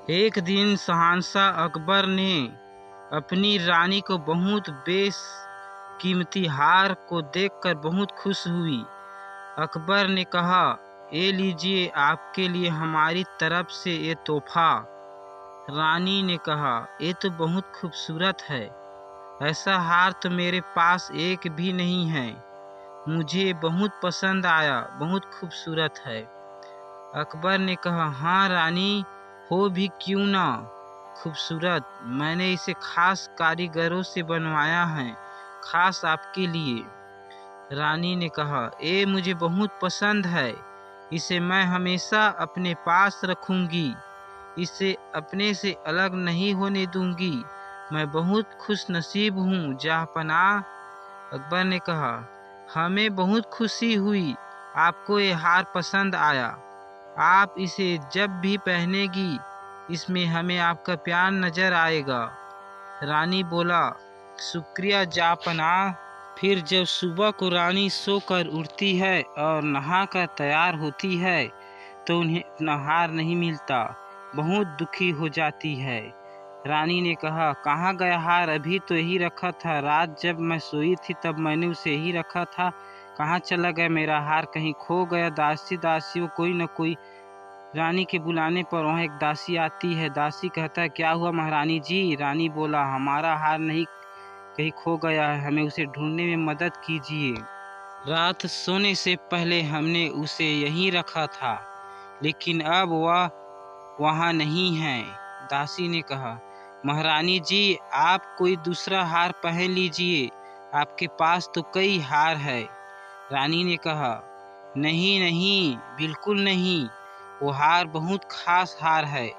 एक दिन शहंशाह अकबर ने अपनी रानी को बहुत बेशकीमती हार को देखकर बहुत खुश हुई। अकबर ने कहा, ये लीजिए आपके लिए हमारी तरफ से ये तोहफा। रानी ने कहा, ये तो बहुत खूबसूरत है, ऐसा हार तो मेरे पास एक भी नहीं है। मुझे बहुत पसंद आया, बहुत खूबसूरत है। अकबर ने कहा, हाँ रानी, हो भी क्यों ना खूबसूरत, मैंने इसे खास कारीगरों से बनवाया है, खास आपके लिए। रानी ने कहा, ये मुझे बहुत पसंद है, इसे मैं हमेशा अपने पास रखूंगी, इसे अपने से अलग नहीं होने दूंगी। मैं बहुत खुश नसीब हूँ जहाँपनाह। अकबर ने कहा, हमें बहुत खुशी हुई, आपको ये हार पसंद आया। आप इसे जब भी पहनेगी, इसमें हमें आपका प्यार नजर आएगा। रानी बोला, शुक्रिया जहाँपनाह। फिर जब सुबह को रानी सोकर उठती है और नहाकर तैयार होती है तो उन्हें अपना हार नहीं मिलता, बहुत दुखी हो जाती है। रानी ने कहा, कहाँ गया हार, अभी तो यही रखा था, रात जब मैं सोई थी तब मैंने उसे यही रखा था, कहाँ चला गया मेरा हार, कहीं खो गया। दासी दासियों कोई न कोई। रानी के बुलाने पर वहाँ एक दासी आती है। दासी कहता है, क्या हुआ महारानी जी? रानी बोला, हमारा हार नहीं कहीं खो गया है, हमें उसे ढूंढने में मदद कीजिए। रात सोने से पहले हमने उसे यहीं रखा था, लेकिन अब वह वहाँ नहीं है। दासी ने कहा, महारानी जी, आप कोई दूसरा हार पहन लीजिए, आपके पास तो कई हार है। रानी ने कहा, नहीं नहीं, बिल्कुल नहीं, वो हार बहुत खास हार है,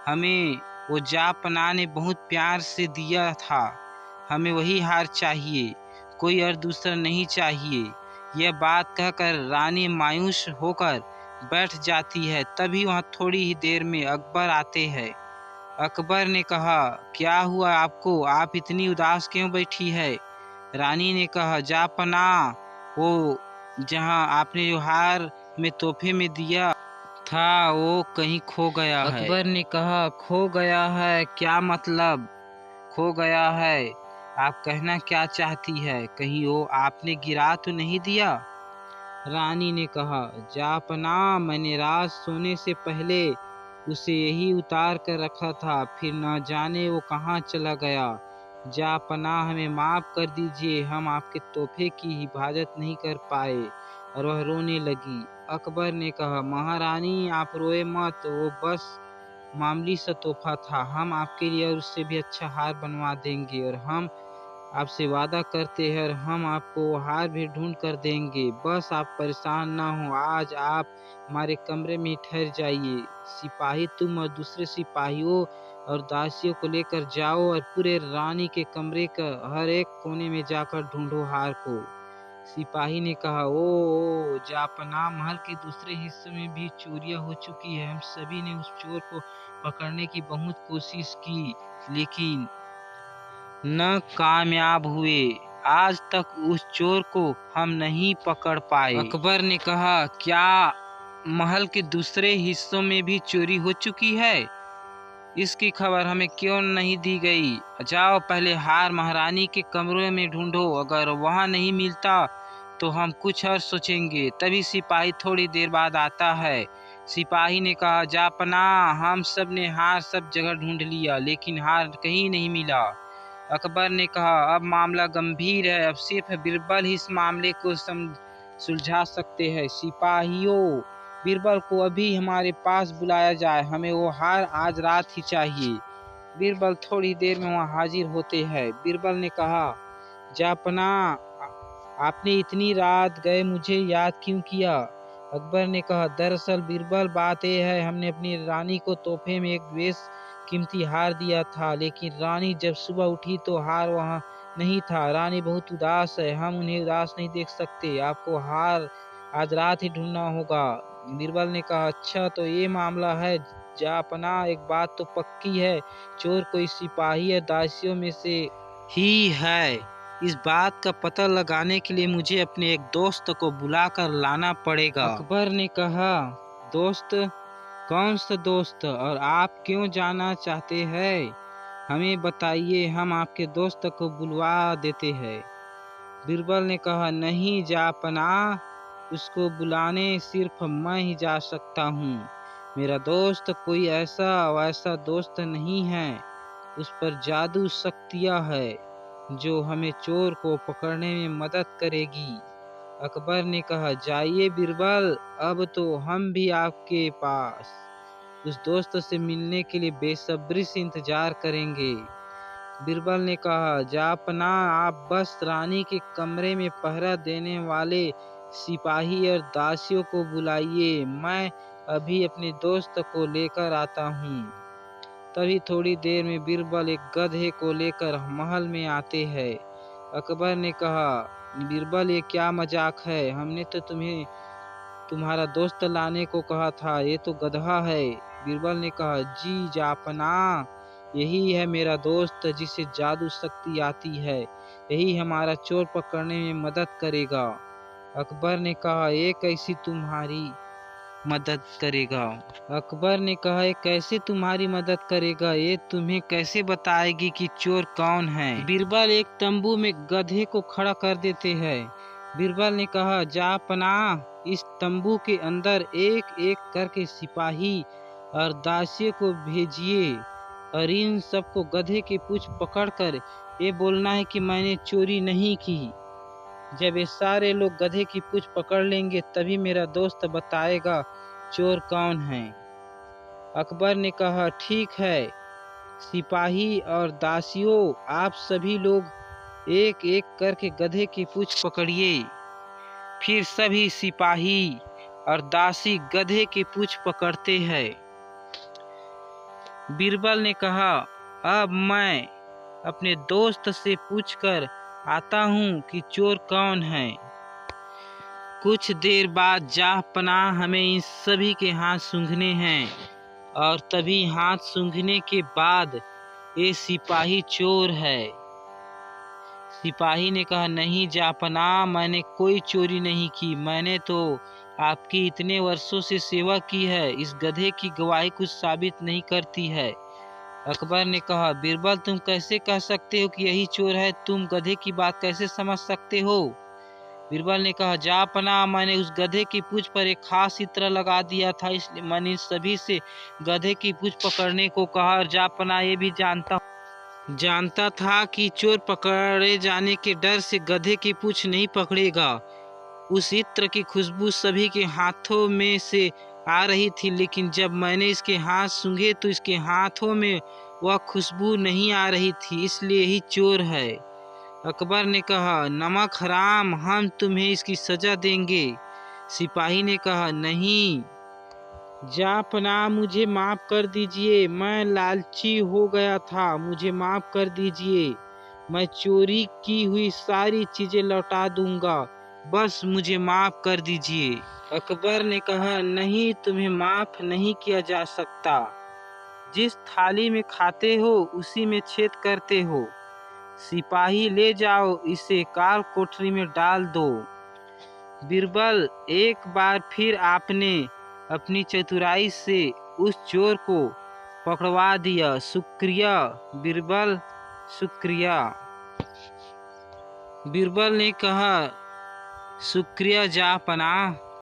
हमें वो जहाँपनाह ने बहुत प्यार से दिया था, हमें वही हार चाहिए, कोई और दूसरा नहीं चाहिए। यह बात कहकर रानी मायूस होकर बैठ जाती है। तभी वहाँ थोड़ी ही देर में अकबर आते हैं। अकबर ने कहा, क्या हुआ आपको, आप इतनी उदास क्यों बैठी है? रानी ने कहा, जहाँपनाह, वो जहाँ आपने जो हार में तोहफे में दिया था वो कहीं खो गया है। अकबर ने कहा, खो गया है, क्या मतलब खो गया है? आप कहना क्या चाहती है, कहीं वो आपने गिरा तो नहीं दिया? रानी ने कहा, जहाँपनाह, मैंने रात सोने से पहले उसे यही उतार कर रखा था, फिर न जाने वो कहाँ चला गया। जहाँपनाह, हमें माफ़ कर दीजिए, हम आपके तोहफे की हिफाजत नहीं कर पाए। और वह रोने लगी। अकबर ने कहा, महारानी आप रोए मत, वो बस मामूली सा तोहफा था, हम आपके लिए और उससे भी अच्छा हार बनवा देंगे, और हम आपसे वादा करते हैं और हम आपको वो हार भी ढूंढ कर देंगे, बस आप परेशान ना हो। आज आप हमारे कमरे में ठहर जाइए, सिपाही तुम और दूसरे सिपाहियों और दासियों को लेकर जाओ और पूरे रानी के कमरे का हर एक कोने में जाकर ढूंढो हार को। सिपाही ने कहा, ओ जहाँपनाह, महल के दूसरे हिस्से में भी चोरियां हो चुकी है, हम सभी ने उस चोर को पकड़ने की बहुत कोशिश की, लेकिन न कामयाब हुए, आज तक उस चोर को हम नहीं पकड़ पाए। अकबर ने कहा, क्या महल के दूसरे हिस्सों में भी चोरी हो चुकी है? इसकी खबर हमें क्यों नहीं दी गई? जाओ पहले हार महारानी के कमरे में ढूंढो, अगर वहाँ नहीं मिलता तो हम कुछ और सोचेंगे। तभी सिपाही थोड़ी देर बाद आता है। सिपाही ने कहा, जहाँपनाह, हम सब ने हार सब जगह ढूंढ लिया, लेकिन हार कहीं नहीं मिला। अकबर ने कहा, अब मामला गंभीर है, अब सिर्फ बीरबल ही इस मामले को सुलझा सकते हैं। सिपाहियों, बीरबल को अभी हमारे पास बुलाया जाए, हमें वो हार आज रात ही चाहिए। बीरबल थोड़ी देर में वहाँ हाजिर होते हैं। बीरबल ने कहा, जहाँपनाह, आपने इतनी रात गए मुझे याद क्यों किया? अकबर ने कहा, दरअसल बीरबल, बात यह है, हमने अपनी रानी को तोहफे में एक बेशकीमती हार दिया था, लेकिन रानी जब सुबह उठी तो हार वहाँ नहीं था। रानी बहुत उदास है, हम उन्हें उदास नहीं देख सकते, आपको हार आज रात ही ढूंढना होगा। बीरबल ने कहा, अच्छा तो ये मामला है। जहाँपनाह, एक बात तो पक्की है, चोर कोई सिपाही या दासियों में से ही है। इस बात का पता लगाने के लिए मुझे अपने एक दोस्त को बुलाकर लाना पड़ेगा। अकबर ने कहा, दोस्त कौन सा दोस्त, और आप क्यों जाना चाहते हैं? हमें बताइए, हम आपके दोस्त को बुलवा देते हैं। बीरबल ने कहा, नहीं जापना, उसको बुलाने सिर्फ मैं ही जा सकता हूँ। मेरा दोस्त कोई ऐसा वैसा दोस्त नहीं है। उस पर जादू शक्तियाँ है जो हमें चोर को पकड़ने में मदद करेगी। अकबर ने कहा, जाइए बीरबल, अब तो हम भी आपके पास उस दोस्त से मिलने के लिए बेसब्री से इंतजार करेंगे। बीरबल ने कहा, जापना, आप बस रानी के कमरे में पहरा देने वाले सिपाही और दासियों को बुलाइए, मैं अभी अपने दोस्त को लेकर आता हूँ। तभी थोड़ी देर में बीरबल एक गधे को लेकर महल में आते हैं। अकबर ने कहा, बीरबल, ये क्या मजाक है? हमने तो तुम्हें तुम्हारा दोस्त लाने को कहा था, ये तो गधा है। बीरबल ने कहा, जी जापना, यही है मेरा दोस्त जिसे जादू शक्ति आती है, यही हमारा चोर पकड़ने में मदद करेगा। अकबर ने कहा, ये कैसी तुम्हारी मदद करेगा? अकबर ने कहा, ये कैसे तुम्हारी मदद करेगा? ये तुम्हें कैसे बताएगी कि चोर कौन है? बीरबल एक तंबू में गधे को खड़ा कर देते हैं। बीरबल ने कहा, जापना, इस तंबू के अंदर एक एक करके सिपाही और दासियों को भेजिए और इन सबको गधे की पूंछ पकड़कर ये बोलना है कि मैंने चोरी नहीं की। जब ये सारे लोग गधे की पूंछ पकड़ लेंगे तभी मेरा दोस्त बताएगा चोर कौन है। अकबर ने कहा, ठीक है, सिपाही और दासियों, आप सभी लोग एक एक करके गधे की पूंछ पकड़िए। फिर सभी सिपाही और दासी गधे की पूंछ पकड़ते हैं। बीरबल ने कहा, अब मैं अपने दोस्त से पूछकर आता हूँ कि चोर कौन है। कुछ देर बाद जापनाह हमें इन सभी के हाथ सूंघने हैं, और तभी हाथ सूंघने के बाद ये सिपाही चोर है। सिपाही ने कहा, नहीं जापनाह, मैंने कोई चोरी नहीं की, मैंने तो आपकी इतने वर्षों से सेवा की है, इस गधे की गवाही कुछ साबित नहीं करती है। अकबर ने कहा, बीरबल, तुम कैसे कह सकते हो कि यही चोर है? तुम गधे की बात कैसे समझ सकते हो? बीरबल ने कहा, जापना, मैंने उस गधे की पूंछ पर एक खास इत्र लगा दिया था, इसलिए मैंने सभी से गधे की पूंछ पकड़ने को कहा, और जापना ये भी जानता था कि चोर पकड़े जाने के डर से गधे की पूंछ नहीं पकड़ेगा। उस इत्र की खुशबू सभी के हाथों में से आ रही थी, लेकिन जब मैंने इसके हाथ सूंघे तो इसके हाथों में वह खुशबू नहीं आ रही थी, इसलिए ही चोर है। अकबर ने कहा, नमक हराम, हम तुम्हें इसकी सजा देंगे। सिपाही ने कहा, नहीं जापना, मुझे माफ कर दीजिए, मैं लालची हो गया था, मुझे माफ कर दीजिए, मैं चोरी की हुई सारी चीजें लौटा दूंगा, बस मुझे माफ कर दीजिए। अकबर ने कहा, नहीं, तुम्हें माफ नहीं किया जा सकता, जिस थाली में खाते हो उसी में छेद करते हो। सिपाही, ले जाओ, इसे काल कोठरी में डाल दो। बीरबल, एक बार फिर आपने अपनी चतुराई से उस चोर को पकड़वा दिया, शुक्रिया बीरबल, शुक्रिया। बीरबल ने कहा, शुक्रिया जापनाह,